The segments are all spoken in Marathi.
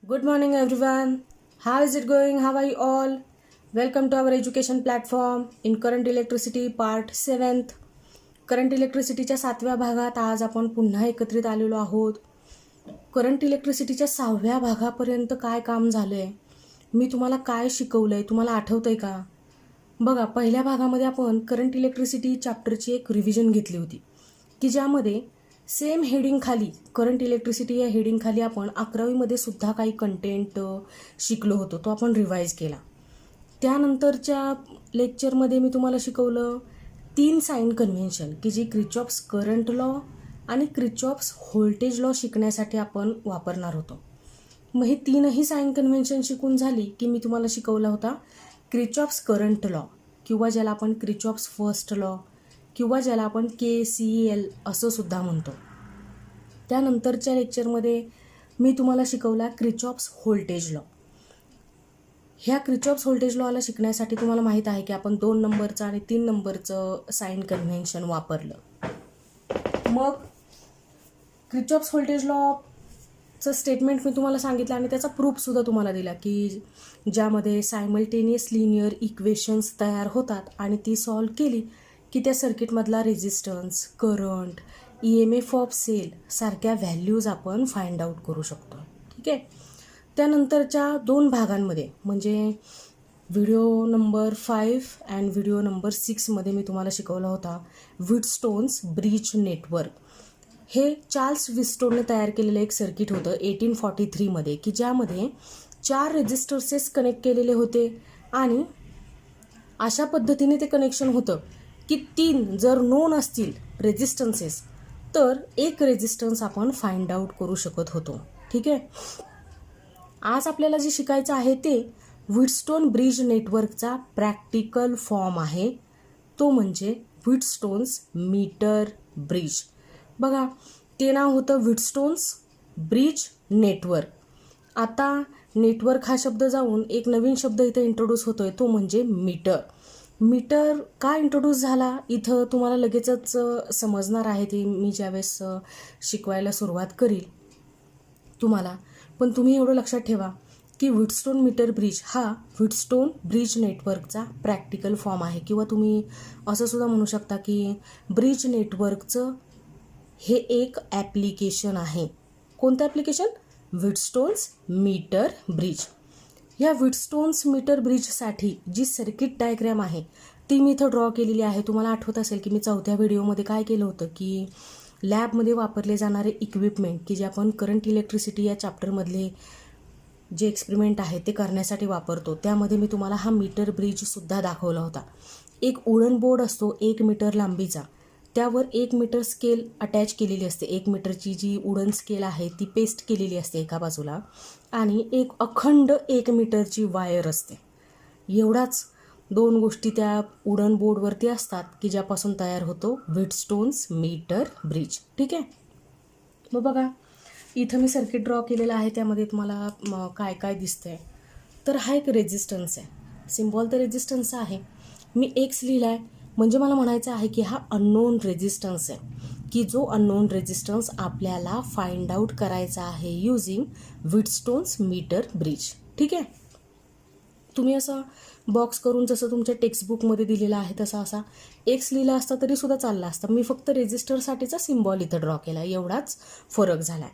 Good morning, everyone. How is it going? How are you all? Welcome to our education platform in current electricity part 7th. Current इलेक्ट्रिसिटीच्या 7व्या भागात आज आपण पुन्हा एकत्रित आलेलो आहोत. करंट इलेक्ट्रिसिटीच्या 6व्या भागापर्यंत काय काम झालं आहे, मी तुम्हाला काय शिकवलं आहे, तुम्हाला आठवतं आहे का? बघा, पहिल्या भागामध्ये आपण करंट इलेक्ट्रिसिटी चॅप्टरची एक रिव्हिजन घेतली होती की ज्यामध्ये सेम हेडिंग खाली करंट इलेक्ट्रिसिटी या हेडिंग खाली आपण 11वीमध्ये सुद्धा काही कंटेंट शिकलो होतो, तो आपण रिवाईज केला. त्यानंतरच्या लेक्चरमध्ये मी तुम्हाला शिकवलं 3 साइन कन्व्हेन्शन की जी क्रिचॉफ्स करंट लॉ आणि क्रिचॉफ्स व्होल्टेज लॉ शिकण्यासाठी आपण वापरणार होतो. मग हे 3ही साइन कन्व्हेन्शन शिकून झाली की मी तुम्हाला शिकवला होता क्रिचॉफ्स करंट लॉ किंवा ज्याला आपण क्रिचॉफ्स फर्स्ट लॉ किंवा ज्याला आपण KCL असं सुद्धा म्हणतो. त्यानंतरच्या लेक्चरमध्ये मी तुम्हाला शिकवला क्रिचॉफ्स व्होल्टेज लॉ. ह्या क्रिचॉफ्स व्होल्टेज लॉला शिकण्यासाठी तुम्हाला माहीत आहे की आपण 2 नंबरचं आणि 3 नंबरचं साइन कन्व्हेन्शन वापरलं. मग क्रिचॉफ्स व्होल्टेज लॉचं स्टेटमेंट मी तुम्हाला सांगितलं आणि त्याचा प्रूफसुद्धा तुम्हाला दिला की ज्यामध्ये सायमल्टेनियस लिनियर इक्वेशन्स तयार होतात आणि ती सॉल्व केली की त्या सर्किटमधला resistance, current, EMF of cell सारख्या व्हॅल्यूज आपण फाइंड आउट करू शकतो. ठीक आहे. त्यानंतरच्या 2 भागांमध्ये म्हणजे video number 5 and video number 6 मध्ये मी तुम्हाला शिकवला होता व्हीटस्टोन्स ब्रिज नेटवर्क. हे चार्ल्स व्हीटस्टोनने तयार केलेलं एक सर्किट होतं 1843 मध्ये की ज्यामध्ये 4 रेझिस्टर्सेस कनेक्ट केलेले होते आणि अशा पद्धतीने ते कनेक्शन होतं की 3 जर नोन असतील रेझिस्टन्सेस तर एक रेझिस्टन्स आपण फाइंड आउट करू शकत होतो. ठीक आहे. आज आपल्याला जे शिकायचं आहे ते व्हीटस्टोन ब्रिज नेटवर्कचा प्रॅक्टिकल फॉर्म आहे, तो म्हणजे व्हीटस्टोन्स मीटर ब्रिज. बघा, ते नाव होतं व्हीटस्टोन्स ब्रिज नेटवर्क. आता नेटवर्क हा शब्द जाऊन एक नवीन शब्द इथं इंट्रोड्यूस होतोय, तो म्हणजे मीटर. मीटर का इंट्रोड्यूस झाला इथं तुम्हाला लगेचच समजणार आहे ते मी ज्यावेळेस शिकवायला सुरुवात करील तुम्हाला. पण तुम्ही एवढं लक्षात ठेवा की व्हीटस्टोन मीटर ब्रिज हा व्हीटस्टोन ब्रिज नेटवर्कचा प्रॅक्टिकल फॉर्म आहे किंवा तुम्ही असं सुद्धा म्हणू शकता की ब्रिज नेटवर्कचं हे एक ॲप्लिकेशन आहे. कोणतं ॲप्लिकेशन? व्हीटस्टोन्स metre bridge. ह्या व्हीटस्टोन्स मीटर ब्रिजसाठी जी सर्किट डायग्रॅम आहे ती मी इथं ड्रॉ केलेली आहे. तुम्हाला आठवत असेल की मी 4थ्या व्हिडिओमध्ये काय केलं होतं की लॅबमध्ये वापरले जाणारे इक्विपमेंट की जे आपण करंट इलेक्ट्रिसिटी या चॅप्टरमधले जे एक्सपेरिमेंट आहे ते करण्यासाठी वापरतो, त्यामध्ये मी तुम्हाला हा मीटर ब्रिजसुद्धा दाखवला होता. एक वुडन बोर्ड असतो 1 मीटर लांबीचा, त्यावर 1 मीटर स्केल अटॅच केलेली असते. 1 मीटरची जी वुडन स्केल आहे ती पेस्ट केलेली असते एका बाजूला आणि एक अखंड 1 मीटरची वायर असते. एवढाच 2 गोष्टी त्या वुडन बोर्डवरती असतात की ज्यापासून तयार होतो व्हीटस्टोन्स मीटर ब्रिज. ठीक आहे. मग बघा, इथं मी सर्किट ड्रॉ केलेलं आहे, त्यामध्ये तुम्हाला काय काय दिसतंय. तर हा एक रेझिस्टन्स आहे, सिम्बॉल तर रेझिस्टन्सचा आहे. मी एक्स लिहिला आहे म्हणजे मला म्हणायचं आहे की हा अननोन रेझिस्टन्स आहे की जो अननोन रेझिस्टन्स आपल्याला फाइंड आउट करायचा आहे युजिंग व्हीटस्टोन्स मीटर ब्रिज. ठीक आहे. तुम्ही असं बॉक्स करून जसं तुमच्या टेक्स्टबुकमध्ये दिलेलं आहे तसा असा एक्स लिहिला असता तरी सुद्धा चालला असता. मी फक्त रेझिस्टरसाठीचा सिम्बॉल इथं ड्रॉ केला, एवढाच फरक झाला आहे.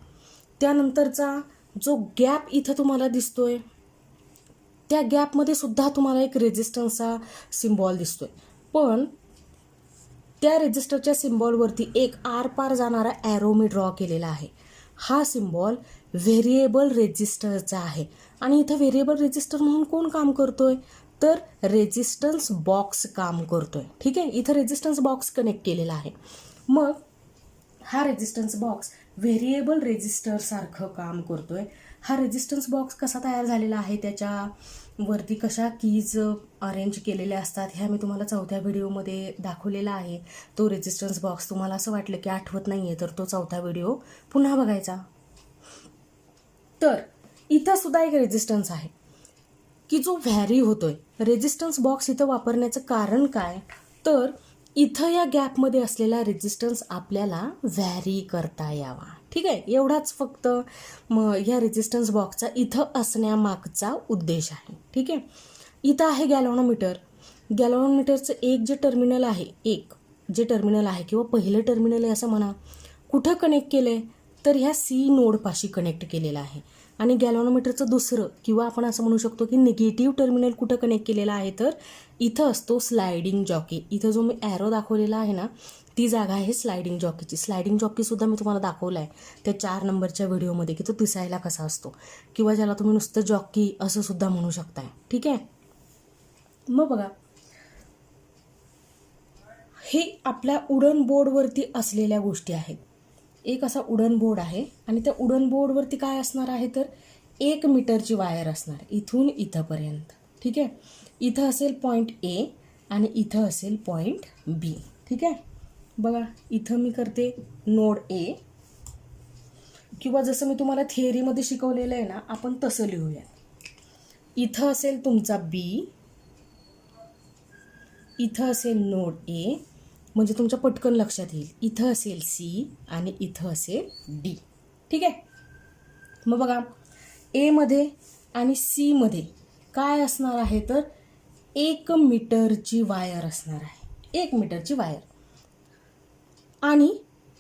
त्यानंतरचा जो गॅप इथं तुम्हाला दिसतोय त्या गॅपमध्ये सुद्धा तुम्हाला एक रेझिस्टन्सचा सिम्बॉल दिसतोय, पण त्या रेझिस्टरच्या सिम्बॉलवरती एक आरपार जाणारा ॲरो मी ड्रॉ केलेला आहे. हा सिम्बॉल व्हेरिएबल रेझिस्टरचा आहे आणि इथं व्हेरिएबल रेझिस्टर म्हणून कोण काम करतोय तर रेझिस्टन्स बॉक्स काम करतोय. ठीक आहे. इथं रेझिस्टन्स बॉक्स कनेक्ट केलेला आहे. मग हा रेझिस्टन्स बॉक्स व्हेरिएबल रेझिस्टरसारखं काम करतोय. हा रेझिस्टन्स बॉक्स कसा तयार झालेला आहे, त्याच्यावरती कशा कीज अरेंज केलेल्या असतात ह्या मी तुम्हाला 4थ्या व्हिडिओमध्ये दाखवलेला आहे. तो रेझिस्टन्स बॉक्स तुम्हाला असं वाटलं की आठवत नाही आहे तर तो 4था व्हिडिओ पुन्हा बघायचा. तर इथं सुद्धा एक रेझिस्टन्स आहे की जो व्हॅरी होतोय. रेझिस्टन्स बॉक्स इथं वापरण्याचं कारण काय तर इथं या गॅपमध्ये असलेला रेझिस्टन्स आपल्याला व्हॅरी करता यावा. ठीक आहे, एवढाच फक्त ह्या रेजिस्टन्स बॉक्सचा इथं असण्यामागचा उद्देश आहे. ठीक आहे, इथं आहे गॅल्व्हनोमीटर. गॅल्व्हनोमीटरचं एक जे टर्मिनल आहे किंवा पहिलं टर्मिनल आहे असं म्हणा, कुठं कनेक्ट केलं आहे तर ह्या सी नोडपाशी कनेक्ट केलेलं आहे. आणि गॅल्व्हनोमीटरचं दुसरं किंवा आपण असं म्हणू शकतो की निगेटिव्ह टर्मिनल कुठं कनेक्ट केलेला आहे तर इथं असतो स्लायडिंग जॉकी. इथं जो मी ॲरो दाखवलेला आहे ना, ती जागा आहे स्लायडिंग जॉकीची. स्लायडिंग जॉकीसुद्धा मी तुम्हाला दाखवला आहे त्या 4 नंबरच्या व्हिडिओमध्ये की तो दिसायला कसा असतो, किंवा ज्याला तुम्ही नुसतं जॉकी असं सुद्धा म्हणू शकताय. ठीक आहे, मग बघा, हे आपल्या उडन बोर्डवरती असलेल्या गोष्टी आहेत. एक असा उडन बोर्ड आहे आणि त्या उडन बोर्डवरती काय असणार आहे तर 1 मीटरची वायर असणार इथून इथंपर्यंत. ठीक आहे, इथं असेल पॉईंट ए आणि इथं असेल पॉईंट बी. ठीक आहे, बघा इथं मी करते नोड ए, किंवा जसं मी तुम्हाला थिअरीमध्ये शिकवलेलं आहे ना, आपण तसं लिहूया. इथं असेल तुमचा बी, इथं असेल नोड ए, म्हणजे तुमच्या पटकन लक्षात येईल. इथं असेल सी आणि इथं असेल डी. ठीक आहे, मग बघा एमध्ये आणि सीमध्ये काय असणार आहे तर 1 मीटरची वायर असणार आहे. 1 मीटरची वायर, आणि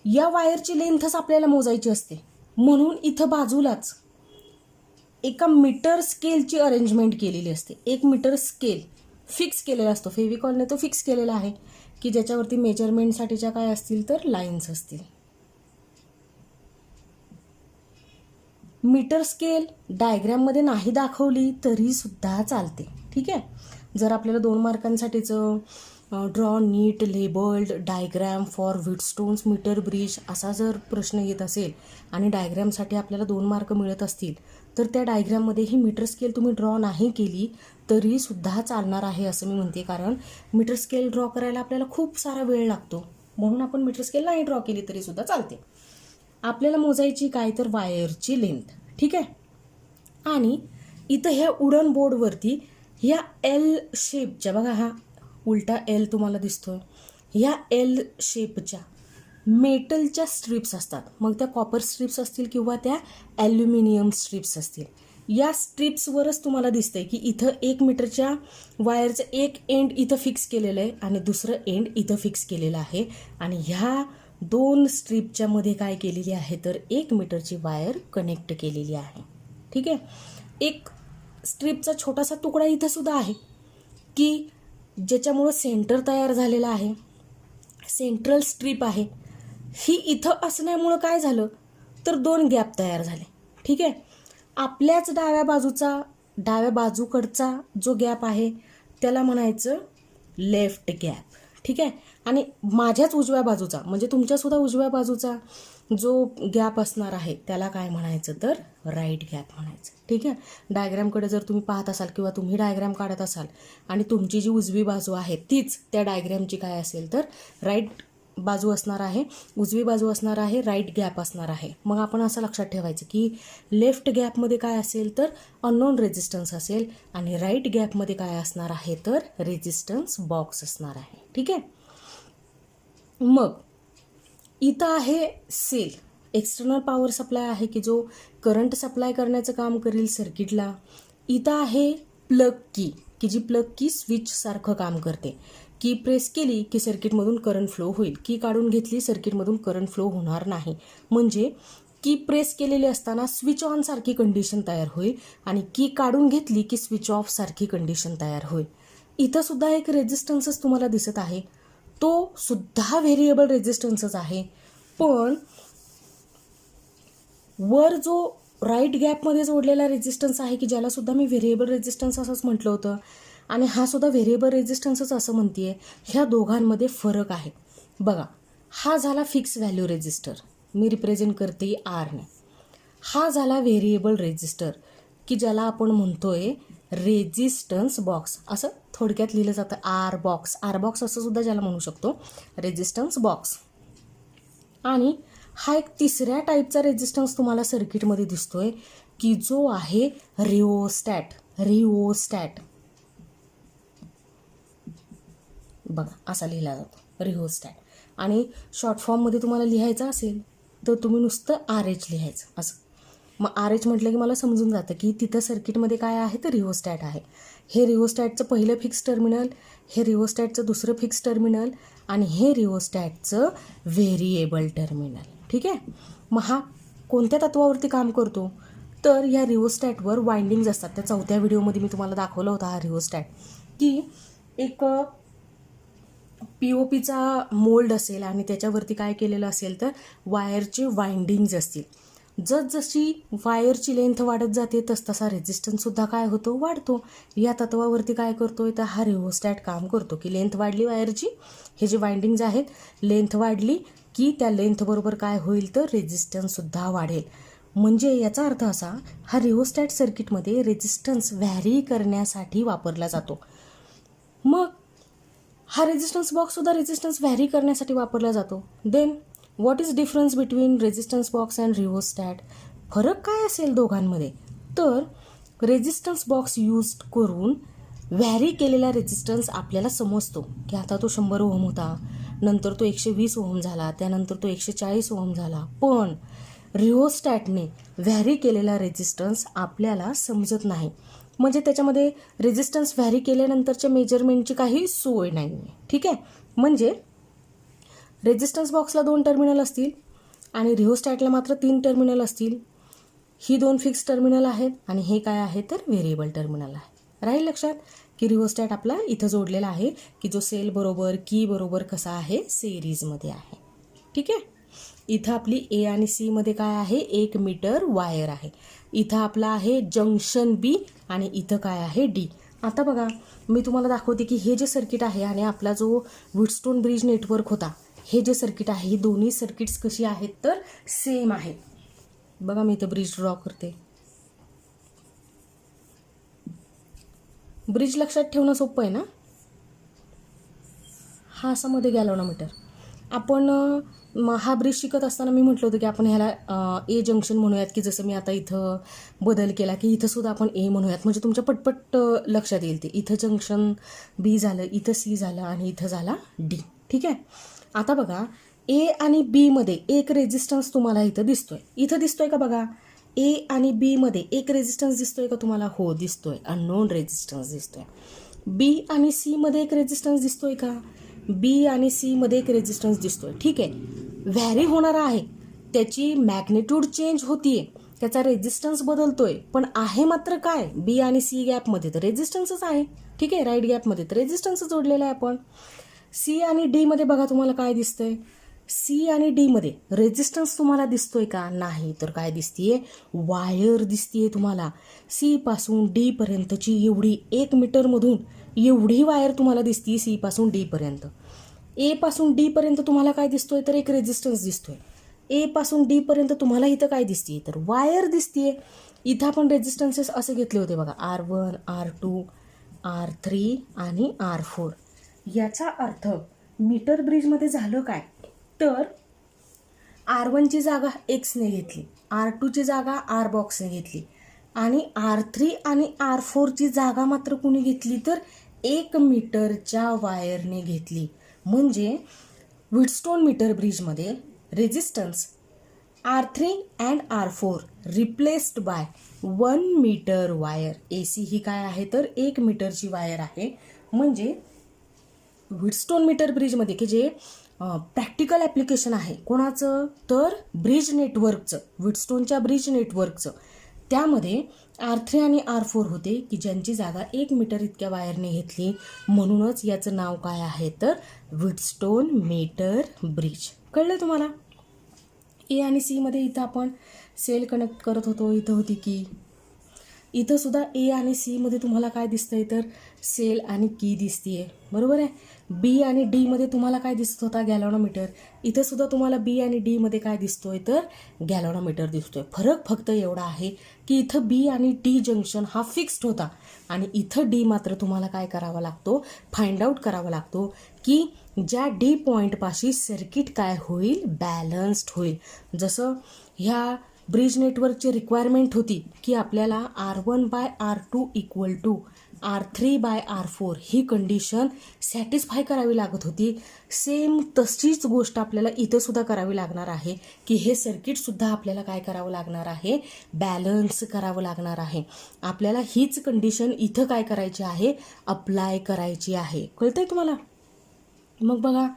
या वायरची लेंथच आपल्याला मोजायची असते. म्हणून इथं बाजूलाच एका मीटर स्केलची अरेंजमेंट केलेली असते. 1 मीटर स्केल फिक्स केलेला असतो. फेविकॉलने तो फिक्स केलेला आहे की ज्याच्यावरती मेजरमेंटसाठीच्या काय असतील तर लाईन्स असतील. मीटर स्केल डायग्रॅममध्ये नाही दाखवली तरी सुद्धा चालते. ठीक आहे, जर आपल्याला 2 मार्कांसाठीचं ड्रॉ नीट labelled diagram for Wheatstone's metre bridge असा जर प्रश्न येत असेल आणि डायग्रॅमसाठी आपल्याला 2 मार्क मिळत असतील तर त्या डायग्रॅममध्ये ही मीटर स्केल तुम्ही ड्रॉ नाही केली तरी सुद्धा चालणार आहे असं मी म्हणते. कारण मीटर स्केल ड्रॉ करायला आपल्याला खूप सारा वेळ लागतो, म्हणून आपण मीटर स्केल नाही ड्रॉ केली तरी सुद्धा चालते. आपल्याला मोजायची काय तर वायरची लेंथ. ठीक आहे, आणि इथं ह्या उडन बोर्डवरती ह्या एल शेपच्या, बघा हा उलटा एल तुम्हाला दिसतोय, ह्या एल शेपच्या मेटलच्या स्ट्रिप्स असतात. मग त्या कॉपर स्ट्रिप्स असतील किंवा त्या ॲल्युमिनियम स्ट्रिप्स असतील. या स्ट्रिप्सवरच तुम्हाला दिसतंय की इथं 1 मीटरच्या वायरचं एक एंड इथं फिक्स केलेलं आहे आणि दुसरं एंड इथं फिक्स केलेलं आहे. आणि ह्या 2 स्ट्रिपच्या मध्ये काय केलेली आहे तर 1 मीटरची वायर कनेक्ट केलेली आहे. ठीक आहे, एक स्ट्रिपचा छोटासा तुकडा इथं सुद्धा आहे की ज्याच्यामुळं सेंटर तयार झालेलं आहे. सेंट्रल स्ट्रीप आहे ही इथं असण्यामुळं काय झालं तर 2 गॅप तयार झाले. ठीक आहे, आपल्याच डाव्या बाजूकडचा जो गॅप आहे त्याला म्हणायचं लेफ्ट गॅप. ठीक आहे, आणि माझ्याच उजव्या बाजूचा म्हणजे तुमच्यासुद्धा उजव्या बाजूचा जो गॅप असणार आहे त्याला काय म्हणायचं तर राईट गॅप म्हणायचं. ठीक आहे, डायग्रॅमकडे जर तुम्ही पाहत असाल किंवा तुम्ही डायग्रॅम काढत असाल आणि तुमची जी उजवी बाजू आहे तीच त्या डायग्रॅमची काय असेल तर राईट बाजू असणार आहे, उजवी बाजू असणार आहे, राईट गॅप असणार आहे. मग आपण असं लक्षात ठेवायचं की लेफ्ट गॅपमध्ये काय असेल तर अननोन रेजिस्टन्स असेल आणि राईट गॅपमध्ये काय असणार आहे तर रेजिस्टन्स बॉक्स असणार आहे. ठीक आहे, मग इथं आहे सेल, एक्सटर्नल पॉवर सप्लाय आहे की जो करंट सप्लाय करण्याचं काम करेल सर्किटला. इथं आहे प्लग की जी प्लग की स्विचसारखं काम करते. की प्रेस केली की सर्किटमधून करंट फ्लो होईल, की काढून घेतली सर्किटमधून करंट फ्लो होणार नाही. म्हणजे की प्रेस केलेली असताना स्विच ऑन सारखी कंडिशन तयार होईल आणि की काढून घेतली की स्विच ऑफ सारखी कंडिशन तयार होईल. इथं सुद्धा एक रेजिस्टन्सच तुम्हाला दिसत आहे, तो सुद्धा व्हेरिएबल रेजिस्टन्सच आहे. पण वर जो राईट गॅपमध्ये जोडलेला रेजिस्टन्स आहे की ज्याला सुद्धा मी व्हेरिएबल रेजिस्टन्स असंच म्हटलं होतं आणि हा सुद्धा व्हेरिएबल रेजिस्टन्सच असं म्हणते. ह्या दोघांमध्ये फरक आहे. बघा, हा झाला फिक्स व्हॅल्यू रेजिस्टर, मी रिप्रेझेंट करते आरने. हा झाला व्हेरिएबल रेजिस्टर की ज्याला आपण म्हणतोय रेजिस्टन्स बॉक्स, असं थोडक्यात लिहिलं जातं. आर बॉक्स असं सुद्धा ज्याला म्हणू शकतो, रेजिस्टन्स बॉक्स. आणि हा एक तिसऱ्या टाईपचा रेजिस्टन्स तुम्हाला सर्किटमध्ये दिसतोय की जो आहे रिओस्टॅट. बघा असा लिहिला जातो रिओस्टॅट. आणि शॉर्ट फॉर्ममध्ये तुम्हाला लिहायचा असेल तर तुम्ही नुसतं RH लिहायचं असं. मग RH म्हटलं की मला समजून जातं की तिथं सर्किटमध्ये काय आहे तर रिओस्टॅट आहे. हे रिओस्टॅटचं पहिलं फिक्स टर्मिनल, हे रिओस्टॅटचं दुसरं फिक्स टर्मिनल आणि हे रिओस्टॅटचं व्हेरिएबल टर्मिनल. ठीक आहे. मग हा कोणत्या तत्वावरती काम करतो तर या रिओस्टॅटवर वाइंडिंग्ज असतात. त्या चौथ्या व्हिडिओमध्ये मी तुम्हाला दाखवला होता हा रिओस्टॅट, की एक POPचा मोल्ड असेल आणि त्याच्यावरती काय केलेलं असेल तर वायरचे वाइंडिंग्ज असतील. जसजशी वायरची लेंथ वाढत जाते तसतसा रेझिस्टन्ससुद्धा काय होतो वाढतो. या तत्वावरती काय करतोय तर हा रिओस्टॅट काम करतो की लेंथ वाढली वायरची, हे जे वाइंडिंग्ज आहेत लेंथ वाढली की त्या लेंथबरोबर काय होईल तर रेझिस्टन्ससुद्धा वाढेल. म्हणजे याचा अर्थ असा, हा रिओस्टॅट सर्किटमध्ये रेझिस्टन्स व्हॅरी करण्यासाठी वापरला जातो. मग हा रेझिस्टन्स बॉक्ससुद्धा रेझिस्टन्स व्हॅरी करण्यासाठी वापरला जातो. Then what is difference between resistance box and rheostat? फरक काय असेल दोघांमध्ये तर रेझिस्टन्स बॉक्स यूज करून व्हॅरी केलेला रेझिस्टन्स आपल्याला समजतो की आता तो 100 ओहम होता, नंतर तो 120 ओहम झाला, त्यानंतर तो 140 ओहम झाला. पण रिओस्टॅटने व्हॅरी केलेला रेझिस्टन्स आपल्याला समजत नाही. म्हणजे त्याच्यामध्ये रेझिस्टन्स व्हॅरी केल्यानंतरच्या मेजरमेंटची काही सोय नाही आहे. ठीक आहे. म्हणजे रेझिस्टन्स बॉक्सला 2 टर्मिनल असतील आणि रिओस्टॅटला मात्र 3 टर्मिनल असतील. ही 2 फिक्स टर्मिनल आहेत आणि हे काय आहे तर व्हेरिएबल टर्मिनल आहे. राहील लक्षात की रिओस्टॅट आपला इथं जोडलेला आहे की जो सेल बरोबर की बरोबर कसा आहे सिरीजमध्ये आहे. ठीक आहे. इथं आपली A आणि C मध्ये काय आहे 1 मीटर वायर आहे. इथं आपला आहे जंक्शन B आणि इथं काय आहे D. आता बघा मी तुम्हाला दाखवते की हे जे सर्किट आहे आणि आपला जो व्हीटस्टोन ब्रिज नेटवर्क होता, हे जे सर्किट आहे ही दोन्ही सर्किट्स कशी आहेत तर सेम आहेत. बघा मी इथं ब्रिज ड्रॉ करते. ब्रिज लक्षात ठेवणं सोपं आहे ना. हा असा मध्ये गॅल्व्हनोमीटर. आपण हा ब्रिज शिकत असताना मी म्हटलं होतं की आपण ह्याला ए जंक्शन म्हणूयात, की जसं मी आता इथं बदल केला की इथं सुद्धा आपण ए म्हणूयात, म्हणजे तुमच्या पटपट लक्षात येईल ते. इथं जंक्शन B झालं, इथं C झालं आणि इथं झाला D. ठीक आहे. आता बघा A आणि B मध्ये एक रेझिस्टन्स तुम्हाला इथं दिसतोय. इथं दिसतोय का बघा, A आणि B मध्ये एक रेझिस्टन्स दिसतोय का तुम्हाला? हो दिसतोय, अननोन रेझिस्टन्स दिसतोय. B आणि C मध्ये एक रेझिस्टन्स दिसतोय का? B आणि C मध्ये एक रेझिस्टन्स दिसतोय. ठीक आहे. व्हॅरी होणारा आहे, त्याची मॅग्निट्यूड चेंज होतीये, त्याचा रेझिस्टन्स बदलतोय, पण आहे मात्र काय B आणि C गॅपमध्ये तर रेझिस्टन्सच आहे. ठीक आहे. राईट गॅपमध्ये तर रेझिस्टन्स जोडलेला आहे आपण. C आणि D मध्ये बघा तुम्हाला काय दिसतंय. C आणि D मध्ये रेझिस्टन्स तुम्हाला दिसतोय का? नाही. तर काय दिसतीये? वायर दिसतीये तुम्हाला. C पासून D पर्यंतची एवढी 1 मीटरमधून एवढी वायर तुम्हाला दिसती C पासून D पर्यंत. A पासून D पर्यंत तुम्हाला काय दिसतोय तर एक रेझिस्टन्स दिसतोय. A पासून D पर्यंत तुम्हाला इथं काय दिसतीये तर वायर दिसतीये. इथं आपण रेझिस्टन्सेस असे घेतले होते बघा, R1, R2, R3 आणि R4. याचा अर्थ मीटर ब्रिजमध्ये झालं काय तर R1ची जागा Xने घेतली, R2ची जागा R बॉक्सने घेतली आणि R3 आणि R4ची जागा मात्र कुणी घेतली तर 1 मीटरच्या वायरने घेतली. म्हणजे व्हीटस्टोन मीटर ब्रिजमध्ये resistance R3 and R4 replaced by 1 metre wire. AC ही काय आहे तर 1 मीटरची वायर आहे. म्हणजे व्हीटस्टोन मीटर ब्रिजमध्ये की जे प्रॅक्टिकल ॲप्लिकेशन आहे कोणाचं तर ब्रिज नेटवर्कचं, व्हीटस्टोनच्या ब्रिज नेटवर्कचं, त्यामध्ये R3 आणि R4 होते की ज्यांची जागा 1 मीटर इतक्या वायरने घेतली. म्हणूनच याचं नाव काय आहे तर व्हीटस्टोन मीटर ब्रिज. कळलं तुम्हाला? A आणि C मध्ये इथं आपण सेल कनेक्ट करत होतो, इथं होती की. इथं सुद्धा A आणि C मध्ये तुम्हाला काय दिसतंय तर सेल आणि की दिसतीये. बरोबर आहे. B आणि D मध्ये तुम्हाला काय दिसत होता गॅल्व्हनोमीटर. इथं सुद्धा तुम्हाला B आणि D मध्ये काय दिसतोय तर गॅल्व्हनोमीटर दिसतोय. फरक फक्त एवढा आहे की इथं B आणि D जंक्शन हा फिक्स्ड होता आणि इथं D मात्र तुम्हाला काय करावा लागतो, फाइंड आउट करावा लागतो की ज्या D पॉईंटपाशी सर्किट काय होईल बॅलन्स्ड होईल. जसं ह्या ब्रिज नेटवर्कची रिक्वायरमेंट होती की आपल्याला R1/R2 इक्वल टू R3/R4 ही कंडिशन सॅटिस्फाय करावी लागत होती. सेम तशीच गोष्ट आपल्याला इथं सुद्धा करावी लागणार आहे की हे सर्किटसुद्धा आपल्याला काय करावं लागणार आहे, बॅलन्स करावं लागणार आहे. आपल्याला हीच कंडिशन इथं काय करायची आहे, अप्लाय करायची आहे. कळतंय तुम्हाला? मग बघा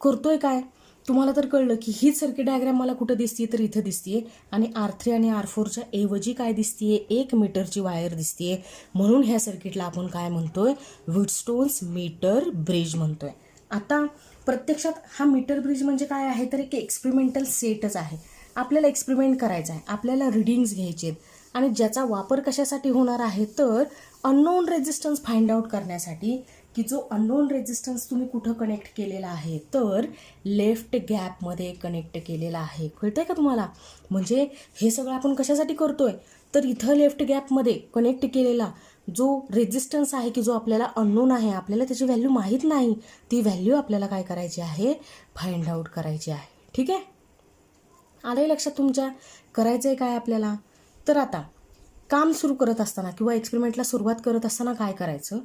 करतोय काय, तुम्हाला तर कळलं की हीच सर्किट डायग्राम मला कुठं दिसते, तर इथं दिसते. आणि R3 आणि R4च्या ऐवजी काय दिसते, 1 मीटरची वायर दिसते. म्हणून ह्या सर्किटला आपण काय म्हणतोय, व्हीटस्टोन्स मीटर ब्रिज म्हणतोय. आता प्रत्यक्षात हा मीटर ब्रिज म्हणजे काय आहे, तर एक एक्सपेरिमेंटल सेटच आहे. आपल्याला एक्सपेरिमेंट करायचा आहे, आपल्याला रिडिंग्स घ्यायचे आहेत. आणि ज्याचा वापर कशासाठी होणार आहे, तर अननोन रेझिस्टन्स फाइंड आउट करण्यासाठी, की जो अननोन रेझिस्टन्स तुम्ही कुठं कनेक्ट केलेला आहे, तर लेफ्ट गॅपमध्ये कनेक्ट केलेला आहे. कळतंय का तुम्हाला? म्हणजे हे सगळं आपण कशासाठी करतोय, तर इथं लेफ्ट गॅपमध्ये कनेक्ट केलेला जो रेझिस्टन्स आहे, की जो आपल्याला अननोन आहे, आपल्याला त्याची व्हॅल्यू माहीत नाही, ती व्हॅल्यू आपल्याला काय करायची आहे, फाइंड आउट करायची आहे. ठीक आहे, आलंय लक्षात तुमच्या? करायचं आहे काय आपल्याला, तर आता काम सुरू करत असताना किंवा एक्सपेरिमेंटला सुरुवात करत असताना काय करायचं,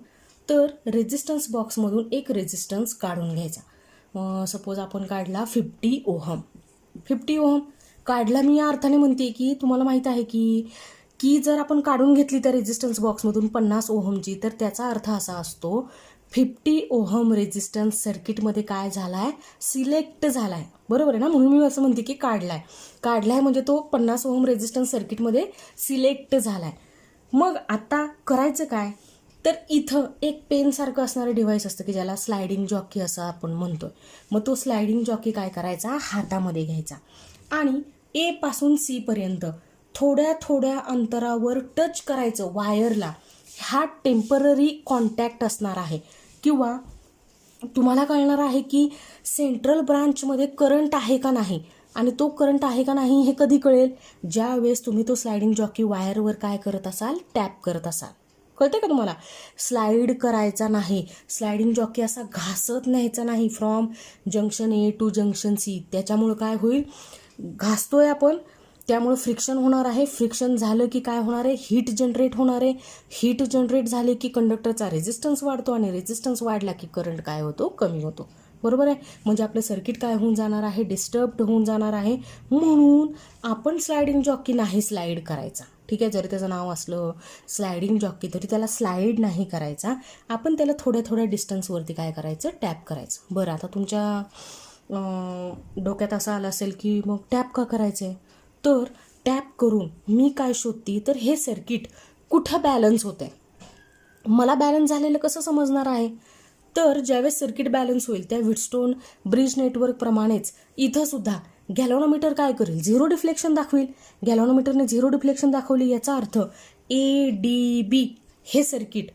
तर रेझिस्टन्स बॉक्समधून एक रेझिस्टन्स काढून घ्यायचा. सपोज आपण काढला 50 ओहम. 50 ओहम काढला मी या अर्थाने म्हणते की तुम्हाला माहीत आहे की जर आपण काढून घेतली त्या रेझिस्टन्स बॉक्समधून 50 ओहमची, तर त्याचा अर्थ असा असतो 50 ओहम रेझिस्टन्स सर्किटमध्ये काय झाला आहे, सिलेक्ट झाला आहे. बरोबर आहे ना? म्हणून मी असं म्हणते की काढलाय म्हणजे तो 50 ओहम रेझिस्टन्स सर्किटमध्ये सिलेक्ट झाला आहे. मग आता करायचं काय, तर इथं एक पेनसारखं असणारं डिव्हाइस असतं की ज्याला स्लायडिंग जॉकी असं आपण म्हणतो. मग तो स्लायडिंग जॉकी काय करायचा, हातामध्ये घ्यायचा आणि ए पासून सी पर्यंत थोड्या थोड्या अंतरावर टच करायचं वायरला. हा टेम्पररी कॉन्टॅक्ट असणार आहे, किंवा तुम्हाला कळणार आहे की सेंट्रल ब्रांचमध्ये करंट आहे का नाही. आणि तो करंट आहे का नाही हे कधी कळेल, ज्या वेळेस तुम्ही तो स्लायडिंग जॉकी वायरवर काय करत असाल, टॅप करत असाल. कळते का तुम्हाला? स्लाईड करायचा नाही, स्लायडिंग जॉकी असा घासत न्यायचा नाही from junction A to junction C. त्याच्यामुळं काय होईल, घासतोय आपण, त्यामुळे फ्रिक्शन होणार आहे. फ्रिक्शन झालं की काय होणार आहे, हीट जनरेट होणार आहे. हीट जनरेट झाले की कंडक्टरचा रेझिस्टन्स वाढतो आणि रेझिस्टन्स वाढला की करंट काय होतो, कमी होतो. बरोबर आहे? म्हणजे आपलं सर्किट काय होऊन जाणार आहे, डिस्टर्ब्ड होऊन जाणार आहे. म्हणून आपण स्लायडिंग जॉकी नाही स्लाईड करायचा. ठीक आहे, जरी त्याचं नाव असलं स्लायडिंग जॉकी तरी त्याला स्लाईड नाही करायचा. आपण त्याला थोड्या थोड्या डिस्टन्सवरती काय करायचं, टॅप करायचं. बरं, आता तुमच्या डोक्यात असं आलं असेल की मग टॅप का करायचं आहे, तर टॅप करून मी काय शोधते, तर हे सर्किट कुठं बॅलन्स होतं आहे. मला बॅलन्स झालेलं कसं समजणार आहे, तर ज्यावेळेस सर्किट बॅलन्स होईल त्या व्हीटस्टोन ब्रिज नेटवर्कप्रमाणेच इथं सुद्धा गॅल्व्हनोमीटर काय करेल, झिरो डिफ्लेक्शन दाखवेल. गॅल्व्हनोमीटरने झिरो डिफ्लेक्शन दाखवली, याचा अर्थ ADB हे सर्किट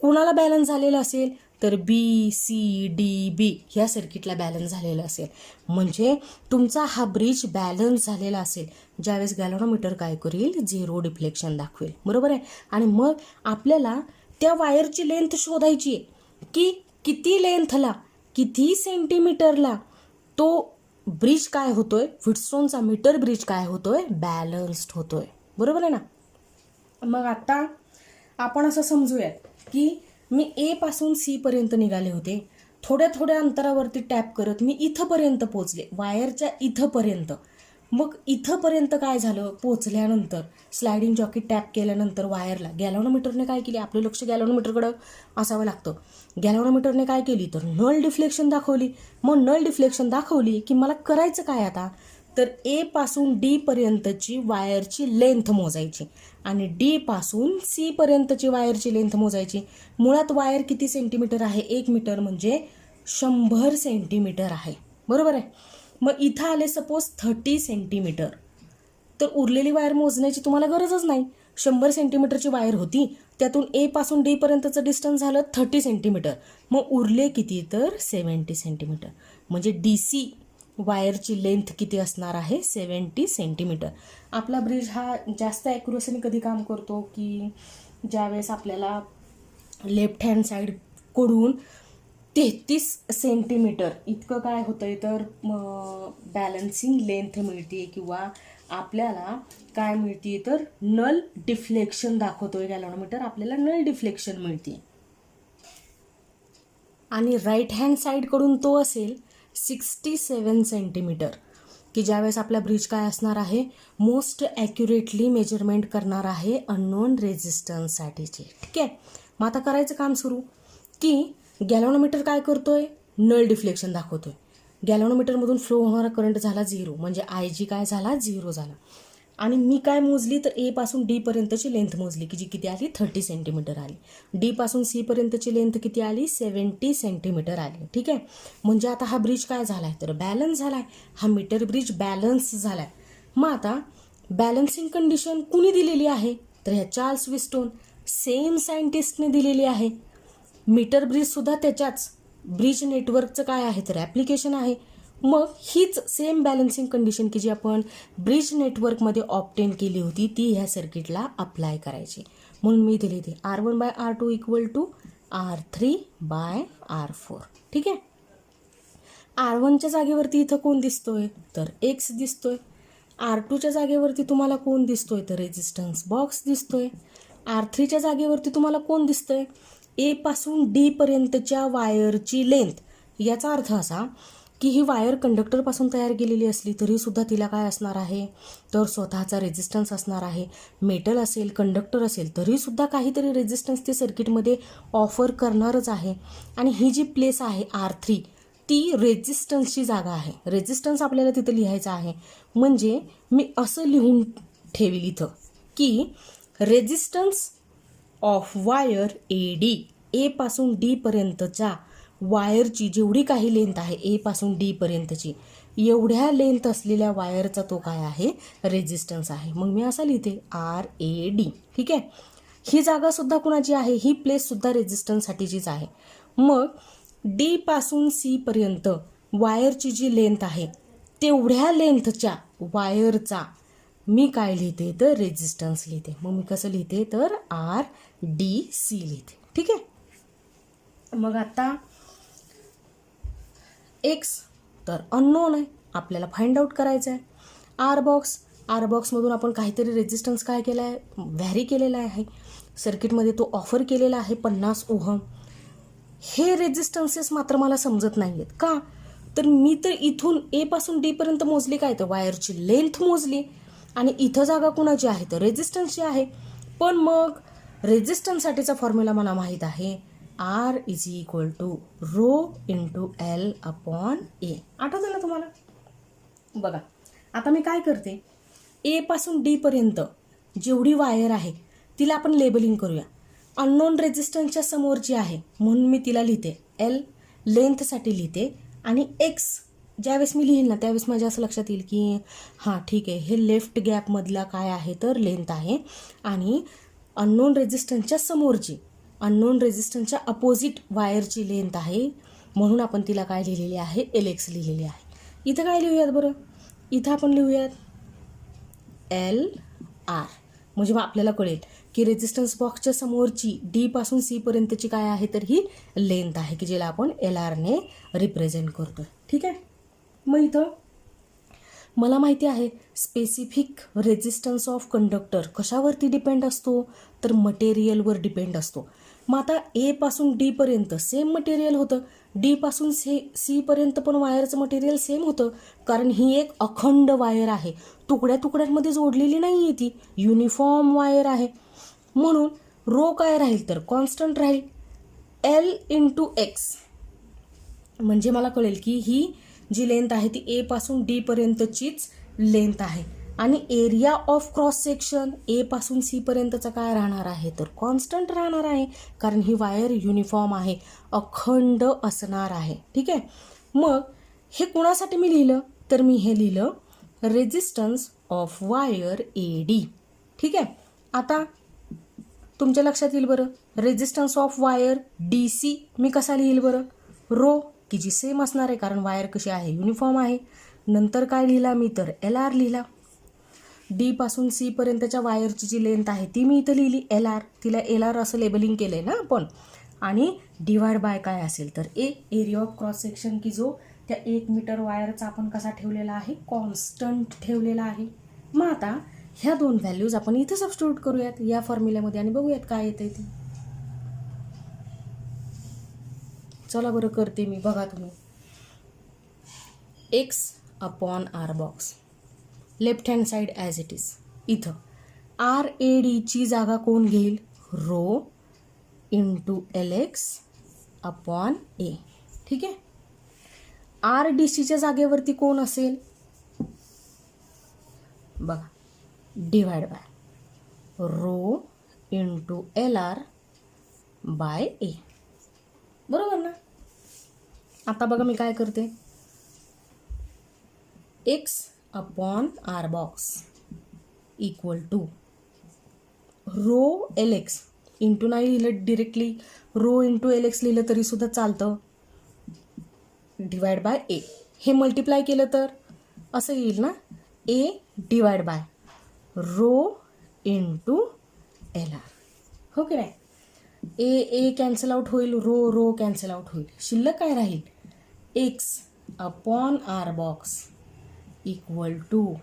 कोणाला बॅलन्स झालेलं असेल, तर BCDB ह्या सर्किटला बॅलन्स झालेलं असेल. म्हणजे तुमचा हा ब्रिज बॅलन्स झालेला असेल ज्यावेळेस गॅल्व्हनोमीटर काय करेल, झिरो डिफ्लेक्शन दाखवेल. बरोबर आहे? आणि मग आपल्याला त्या वायरची लेंथ शोधायची आहे की किती लेंथला, किती सेंटीमीटरला तो ब्रिज काय होतोय, व्हीटस्टोनचा मीटर ब्रिज काय होतोय, बॅलन्स्ड होतोय. बरोबर आहे ना? मग आता आपण असं समजूयात की मी ए पासून सी पर्यंत निघाले होते. थोड्या थोड्या अंतरावरती टॅप करत मी इथंपर्यंत पोचले, वायरच्या इथंपर्यंत. मग इथंपर्यंत काय झालं, पोचल्यानंतर स्लायडिंग जॉकी टॅप केल्यानंतर वायरला गॅल्व्हनोमीटरने काय केली, आपलं लक्ष गॅल्व्हनोमीटरकडं असावं लागतं. गॅल्व्हनोमीटरने काय केली, तर नल डिफ्लेक्शन दाखवली. मग नल डिफ्लेक्शन दाखवली की मला करायचं काय आता, तर ए पासून डी पर्यंतची वायरची लेंथ मोजायची आणि डी पासून सी पर्यंतची वायरची लेंथ मोजायची. मुळात वायर किती सेंटीमीटर आहे, 1 मीटर म्हणजे 100 सेंटीमीटर आहे. बरोबर आहे? मग इथं आले सपोज 30 सेंटीमीटर, तर उरलेली वायर मोजण्याची तुम्हाला गरजच नाही. 100 सेंटीमीटरची वायर होती, त्यातून ए पासून डी पर्यंतचं डिस्टन्स झालं 30 सेंटीमीटर. मग उरले किती, तर 70 सेंटीमीटर. म्हणजे DC वायरची लेंथ किती असणार आहे, 70 सेंटीमीटर. आपला ब्रिज हा जास्त ॲक्युरसीने कधी काम करतो की ज्यावेळेस आपल्याला लेफ्ट हँड साईडकडून 33 सेंटीमीटर इतकं काय होतं आहे, तर बॅलन्सिंग लेंथ मिळते किंवा आपल्याला काय मिळते तर नल डिफ्लेक्शन दाखवतोय गॅल्व्हनोमीटर, आपल्याला नल डिफ्लेक्शन मिळते. आणि राईट हँड साईडकडून तो असेल 67 सेंटीमीटर, की ज्यावेळेस आपला ब्रिज काय असणार आहे, मोस्ट ॲक्युरेटली मेजरमेंट करणार आहे अननोन रेझिस्टन्ससाठीचे. ठीक आहे. मग आता करायचं काम सुरू, की गॅल्व्हनोमीटर काय करतोय, नल डिफ्लेक्शन दाखवतोय. गॅल्व्हनोमीटरमधून फ्लो होणारा करंट झाला 0, म्हणजे आय जी काय झाला 0 झाला. आणि मी काय मोजली तर ए पासून डी पर्यंतची लेंथ मोजली, की जी किती आली 30 सेंटीमीटर आली. डी पासून सी पर्यंतची लेंथ किती आली 70 सेंटीमीटर आली. ठीक आहे. म्हणजे आता हा ब्रिज काय झालाय तर बॅलन्स झालाय, हा मीटर ब्रिज बॅलन्स झालाय. मग आता बॅलन्सिंग कंडिशन कुणी दिलेली आहे तर ह्या चार्ल्स विस्टोन, सेम सायंटिस्टने दिलेली आहे. मीटर ब्रिज सुद्धा त्याच्याच ब्रिज नेटवर्कचं काय आहे तर ॲप्लिकेशन आहे. मग हीच सेम बॅलन्सिंग कंडिशन की जी आपण ब्रिज नेटवर्कमध्ये ऑप्टेन केली होती ती ह्या सर्किटला अप्लाय करायची. म्हणून मी इथे लिहिते R1/R2 इक्वल टू R3/R4. ठीक आहे. R1च्या जागेवरती इथं कोण दिसतोय तर X दिसतोय. R2च्या जागेवरती तुम्हाला कोण दिसतोय तर रेझिस्टन्स बॉक्स दिसतोय. R3च्या जागेवरती तुम्हाला कोण दिसतंय, ए पासून डी पर्यंतच्या वायरची लेंथ. याचा अर्थ असा की ही वायर कंडक्टरपासून तयार केलेली असली तरी सुद्धा तिला काय असणार आहे तर स्वतःचा रेझिस्टन्स असणार आहे. मेटल असेल, कंडक्टर असेल तरी सुद्धा काहीतरी रेझिस्टन्स ते सर्किटमध्ये ऑफर करणारच आहे. आणि ही जी प्लेस आहे R3 ती रेझिस्टन्सची जागा आहे. रेझिस्टन्स आपल्याला तिथं लिहायचं आहे. म्हणजे मी असं लिहून ठेवील इथं की resistance of wire A D, A पासून डी पर्यंतच्या वायरची जेवढी काही लेंथ आहे ए पासून डी पर्यंतची, एवढ्या लेंथ असलेल्या वायरचा तो काय आहे रेझिस्टन्स आहे. मग मी असं लिहिते RAD. ठीक आहे. ही जागा सुद्धा कुणाची आहे, ही प्लेस सुद्धा रेझिस्टन्ससाठीचीच आहे. मग डी पासून सी पर्यंत वायरची जी लेंथ आहे तेवढ्या लेंथच्या वायरचा मी काय लिहिते तर रेझिस्टन्स लिहिते. मग मी कसं लिहिते तर RDC लिहिते. ठीक आहे. मग आता X तर अननोन आहे, आपल्याला फाइंड आउट करायचं आहे. आर बॉक्समधून आपण काहीतरी रेझिस्टन्स काय केला आहे, व्हॅरी केलेला आहे. सर्किटमध्ये तो ऑफर केलेला आहे 50 ओहम. हे रेझिस्टन्सेस मात्र मला समजत नाही आहेत का, तर मी तर इथून ए पासून डी पर्यंत मोजली काय तर वायरची लेंथ मोजली आणि इथं जागा कुणाची आहे तर रेझिस्टन्सची आहे. पण मग रेझिस्टन्ससाठीचा फॉर्म्युला मला माहीत आहे, R is equal to rho into L upon A. आठवतं ना तुम्हाला. बघा आता मी काय करते, ए पासून डी पर्यंत जेवढी वायर आहे तिला आपण लेबलिंग करूया. अननोन रेझिस्टन्सच्या समोरची आहे म्हणून मी तिला लिहिते L, लेंथसाठी लिहिते. आणि X ज्यावेळेस मी लिहील ना त्यावेळेस माझ्या असं लक्षात येईल की हां ठीक आहे, हे लेफ्ट गॅपमधला काय आहे तर लेंथ आहे. आणि अननोन रेझिस्टन्सच्या समोरची, अननोन रेझिस्टन्सच्या अपोजिट वायरची लेंथ आहे म्हणून आपण तिला काय लिहिलेली आहे LX लिहिलेली आहे. इथं काय लिहूयात बरं, इथं आपण लिहूयात LR. म्हणजे मग आपल्याला कळेल की रेझिस्टन्स बॉक्सच्या समोरची डी पासून सी पर्यंतची काय आहे तर ही लेंथ आहे की ज्याला आपण LRने रिप्रेझेंट करतो. ठीक आहे. मग इथं मला माहिती आहे स्पेसिफिक रेझिस्टन्स ऑफ कंडक्टर कशावरती डिपेंड असतो तर मटेरियलवर डिपेंड असतो. मग आता ए पासून डी पर्यंत सेम मटेरियल होतं, डी पासून सी पर्यंत पण वायरचं मटेरियल सेम होतं, कारण ही एक अखंड वायर आहे, तुकड्या तुकड्यांमध्ये जोडलेली नाही आहे, ती युनिफॉर्म वायर आहे. म्हणून रो काय राहील तर कॉन्स्टंट राहील L इंटू X. म्हणजे मला कळेल की ही जी लेंथ आहे ती ए पासून डी पर्यंतचीच लेंथ आहे. आणि area of cross section A पासून सी पर्यंतचा काय राहणार आहे तर कॉन्स्टंट राहणार आहे, कारण ही वायर युनिफॉर्म आहे, अखंड असणार आहे. ठीक आहे. मग हे कुणासाठी मी लिहिलं तर मी हे लिहिलं रेझिस्टन्स ऑफ वायर AD. ठीक आहे. आता तुमच्या लक्षात येईल बरं, रेझिस्टन्स ऑफ वायर DC मी कसा लिहिल बरं, रो की जी सेम असणार आहे कारण वायर कशी आहे युनिफॉर्म आहे. नंतर काय लिहिला मी तर LR लिहिला. डी पासून सी पर्यंतच्या वायरची जी लेंथ आहे ती मी इथं लिहिली LR, तिला LR असं लेबलिंग केलं आहे ना आपण. आणि डिवाइड बाय काय असेल तर एरिया ऑफ क्रॉस सेक्शन की जो त्या 1 मीटर वायरचा आपण कसा ठेवलेला आहे कॉन्स्टंट ठेवलेला आहे. मग आता ह्या दोन व्हॅल्यूज आपण इथे सबस्टिट्यूट करूयात या फॉर्म्युल्यामध्ये आणि बघूयात काय येते ते. चला बरं करते मी, बघा तुम्ही. X upon R box, left hand side as it is. इथं आर ए डीची जागा कोण घेईल? Rho into L X upon A. ठीक आहे. आर डी सीच्या जागेवरती कोण असेल? बघा, divide by rho into L R by A. बरोबर ना? आता बघा मी काय करते. X upon R box equal to rho L X into नाही लिहिलं directly, rho into L X लिहिलं तरी सुद्धा चालतं, डिवाइड बाय ए. हे मल्टिप्लाय केलं तर असं येईल ना, A divide by rho into L R. हो की नाही? ए कॅन्सल आउट होईल, रो कॅन्सल आउट होईल. शिल्लक काय राहील? X upon R box equal to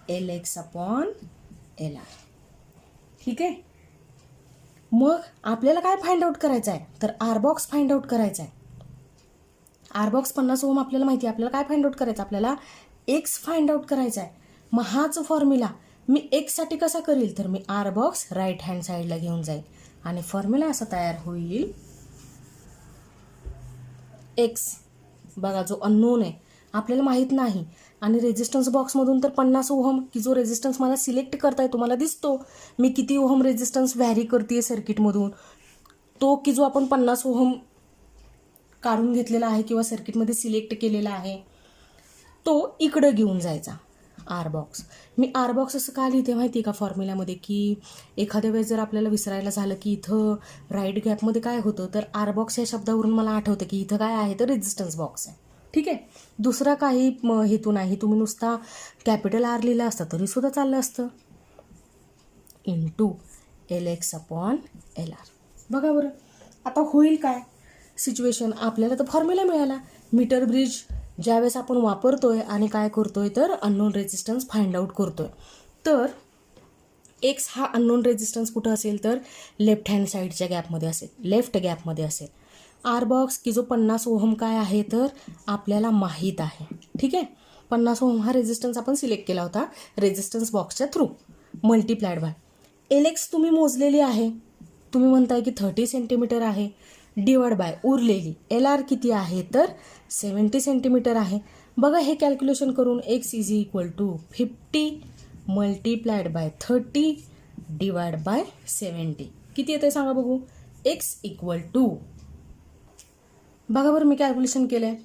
L X upon L R. ठीक आहे. मग आपल्याला काय फाइंड आउट करायचं आहे? तर आर बॉक्स फाइंड आउट करायचा आहे. आर बॉक्स 50 ओम आपल्याला माहिती आहे. आपल्याला काय फाइंड आउट करायचं? आपल्याला एक्स फाइंड आउट करायचा आहे. मग हाच फॉर्म्युला मी एक्ससाठी कसा करील? तर मी आर बॉक्स राईट हँड साईडला घेऊन जाईल आणि फॉर्म्युला असा तयार होईल. एक्स बघा, जो अननोन आहे, आपल्याला माहीत नाही, आणि रेझिस्टन्स बॉक्समधून तर 50 ओहम की जो रेझिस्टन्स मला सिलेक्ट करताय तुम्हाला दिसतो. मी किती ओहम रेझिस्टन्स व्हॅरी करते सर्किटमधून, तो की जो आपण 50 ओहम काढून घेतलेला आहे किंवा सर्किटमध्ये सिलेक्ट केलेला आहे, तो इकडं घेऊन जायचा आर बॉक्स. मी आर बॉक्स असं का लिहिते माहिती आहे का फॉर्म्युल्यामध्ये? की एखाद्या वेळेस जर आपल्याला विसरायला झालं की इथं राईट गॅपमध्ये काय होतं, तर आर बॉक्स या शब्दावरून मला आठवतं की इथं काय आहे, तर रेझिस्टन्स बॉक्स आहे. ठीक आहे. दुसरा काही हेतू नाही. तुम्ही नुसता कॅपिटल आर लिहिला असता तरी सुद्धा चाललं असतं. Into L X upon L R. बघा बरं आता होईल काय सिच्युएशन? आपल्याला तर फॉर्म्युला मिळाला. मीटर ब्रिज ज्यावेळेस आपण वापरतोय आणि काय करतोय, तर अननोन रेझिस्टन्स फाइंड आउट करतोय. तर एक्स हा अननोन रेझिस्टन्स कुठं असेल, तर लेफ्ट हँड साईडच्या गॅपमध्ये असेल, लेफ्ट गॅपमध्ये असेल. आर बॉक्स की जो 50 ओहम काय आहे, तर आपल्याला माहीत आहे. ठीक आहे. 50 ओहम हा रेझिस्टन्स आपण सिलेक्ट केला होता रेझिस्टन्स बॉक्सच्या through, multiplied by L x तुम्ही मोजलेली आहे. तुम्ही म्हणताय की 30 सेंटीमीटर आहे, डिवाइड बाय उरलेली एल आर किती आहे, तर 70 सेंटीमीटर आहे. बघा हे कॅल्क्युलेशन करून X is equal to 50 multiplied by 30 divide by 70 किती येते सांगा बघू. एक्स इक्वल टू, बघा बरं मी कॅल्क्युलेशन केलं आहे,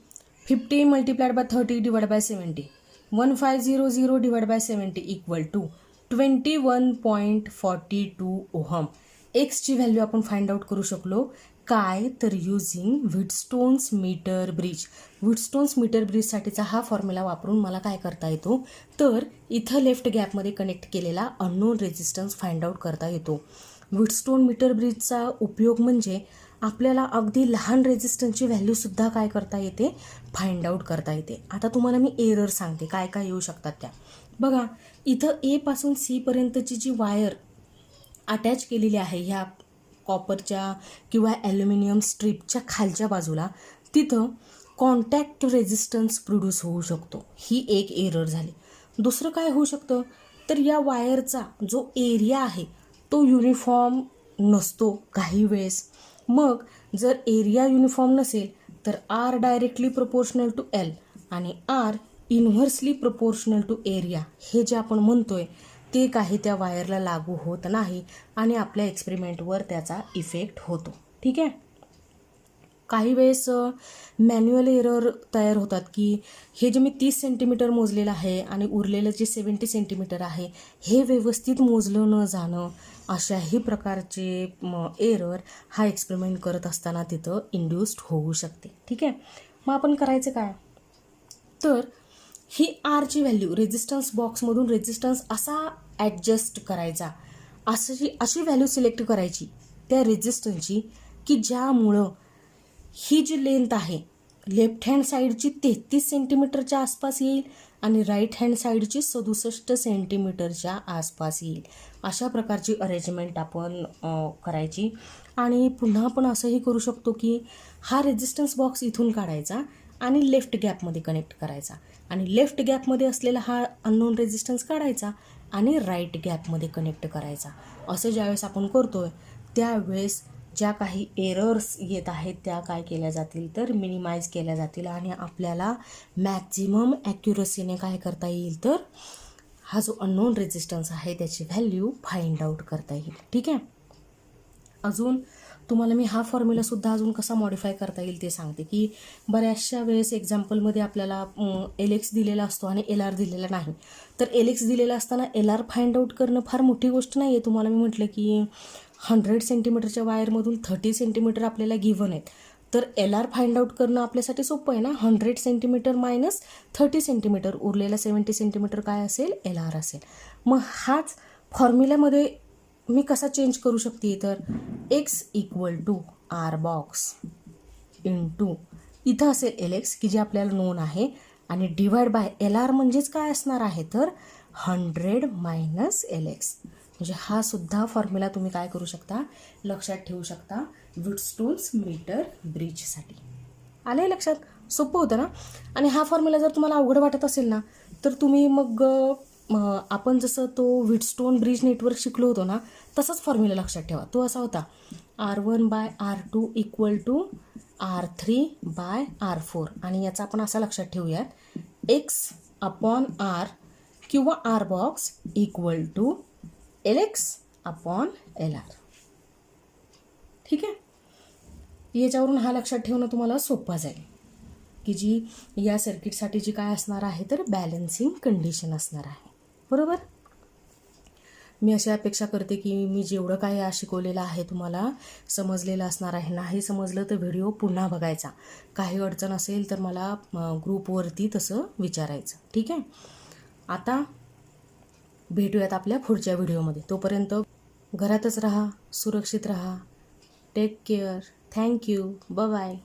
50 multiplied by 30 divide by 70, 1500 divide by 70 equal to 21.42 ohm. एक्सची व्हॅल्यू आपण फाइंड आउट करू शकलो. काय? तर using Wheatstone's metre bridge. Wheatstone's metre ब्रिजसाठीचा हा फॉर्म्युला वापरून मला काय करता येतो, तर इथं लेफ्ट गॅपमध्ये कनेक्ट केलेला अननोन रेझिस्टन्स फाइंड आउट करता येतो. व्हिटस्टोन मीटर ब्रिजचा उपयोग म्हणजे आपल्याला अगदी लहान रेझिस्टन्सची व्हॅल्यूसुद्धा काय करता येते, फाइंड आउट करता येते. आता तुम्हाला मी एरर सांगते काय काय येऊ शकतात त्या. बघा इथं ए पासून सी पर्यंतची जी वायर अटॅच केलेली आहे ह्या कॉपरच्या किंवा ॲल्युमिनियम स्ट्रीपच्या खालच्या बाजूला, तिथं कॉन्टॅक्ट रेझिस्टन्स प्रोड्यूस होऊ शकतो. ही एक एरर झाली. दुसरं काय होऊ शकतं, तर या वायरचा जो एरिया आहे तो युनिफॉर्म नसतो काही वेळेस. मग जर एरिया युनिफॉर्म नसेल तर R directly proportional to L आणि R inversely proportional to area, हे जे आपण म्हणतोय ते काही त्या वायरला लागू होत नाही आणि आपल्या एक्सपेरिमेंटवर त्याचा इफेक्ट होतो. ठीक आहे. काही वेळेस मॅन्युअल एरर तयार होतात की हे जे मी 30 सेंटीमीटर मोजलेलं आहे आणि उरलेलं जे 70 सेंटीमीटर आहे हे व्यवस्थित मोजलं न जाणं, अशाही प्रकारचे एरर हा एक्सपेरिमेंट करत असताना तिथं इंड्यूस्ड होऊ शकते. ठीक आहे. मग आपण करायचं काय, तर ही आरची व्हॅल्यू रेझिस्टन्स बॉक्समधून रेझिस्टन्स असा ॲडजस्ट करायचा, अशी व्हॅल्यू सिलेक्ट करायची त्या रेझिस्टन्सची की ज्यामुळं ही जी लेंथ आहे लेफ्ट हँड साईडची 33 सेंटीमीटरच्या आसपास येईल आणि राईट हँड साईडची 67 सेंटीमीटरच्या आसपास येईल. अशा प्रकारची अरेंजमेंट आपण करायची. आणि पुन्हा आपण असंही करू शकतो की हा रेझिस्टन्स बॉक्स इथून काढायचा आणि लेफ्ट गॅपमध्ये कनेक्ट करायचा आणि लेफ्ट गॅपमध्ये असलेला हा अननोन रेझिस्टन्स काढायचा आणि राईट गॅपमध्ये कनेक्ट करायचा. असं ज्यावेळेस आपण करतोय त्यावेळेस ज्या काही एरर्स येत आहेत त्या काय केल्या जातील तर मिनिमाइज केल्या जातील आणि आपल्याला मॅक्झिमम ॲक्युरसीने काय करता येईल तर हा जो अननोन रेझिस्टन्स आहे त्याची व्हॅल्यू फाइंड आउट करता येईल. ठीक आहे. अजून तुम्हाला मी हा फॉर्म्युलासुद्धा अजून कसा मॉडिफाय करता येईल ते सांगते की बऱ्याचशा वेळेस एक्झाम्पलमध्ये आपल्याला LX दिलेला असतो आणि LR दिलेला नाही. तर LX दिलेला असताना LR फाइंड आउट करणं फार मोठी गोष्ट नाही आहे. तुम्हाला मी म्हटलं की 100 सेंटीमीटरच्या वायरमधून 30 सेंटीमीटर आपल्याला गिव्हन आहेत. तर LR फाइंड आउट करणं आपल्यासाठी सोपं आहे ना. 100 सेंटीमीटर मायनस 30 सेंटीमीटर उरलेला 70 सेंटीमीटर काय असेल LR असेल. मग हाच फॉर्म्युल्यामध्ये मी कसा चेंज करू शकते तर X equal to R box into इथं असेल LX की जे आपल्याला नोन आहे आणि डिवाइड बाय LR म्हणजेच काय असणार आहे तर 100 मायनस LX. म्हणजे हा सुद्धा फॉर्म्युला तुम्ही काय करू शकता लक्षात ठेवू शकता विटस्टोन्स मीटर ब्रिजसाठी. आले लक्षात? सोपं होतं ना. आणि हा फॉर्म्युला जर तुम्हाला अवघड वाटत असेल ना तर तुम्ही मग आपण जसं तो विटस्टोन ब्रिज नेटवर्क शिकलो होतो ना तसाच फॉर्म्युला लक्षात ठेवा. तो असा होता R1 bye R2 equal to R3 bye R4 आणि याचा आपण असा लक्षात ठेवूयात X अपॉन R किंवा R box equal to LX upon LR. ठीक आहे. याच्यावरून हा लक्षात ठेवणं तुम्हाला सोपं जाईल की जी या सर्किटसाठी जी काय असणार आहे तर बॅलन्सिंग कंडिशन असणार आहे. बरोबर. मी अशी अपेक्षा करते की मी जेवढं काय शिकवलेलं आहे तुम्हाला समजलेलं असणार आहे. नाही समजलं तर व्हिडिओ पुन्हा बघायचा. काही अडचण असेल तर मला ग्रुपवरती तसं विचारायचं. ठीक आहे. आता भेटूयात आपल्या पुढच्या व्हिडिओमध्ये. तोपर्यंत घरातच राहा, सुरक्षित राहा. Take care. थँक्यू. बाय.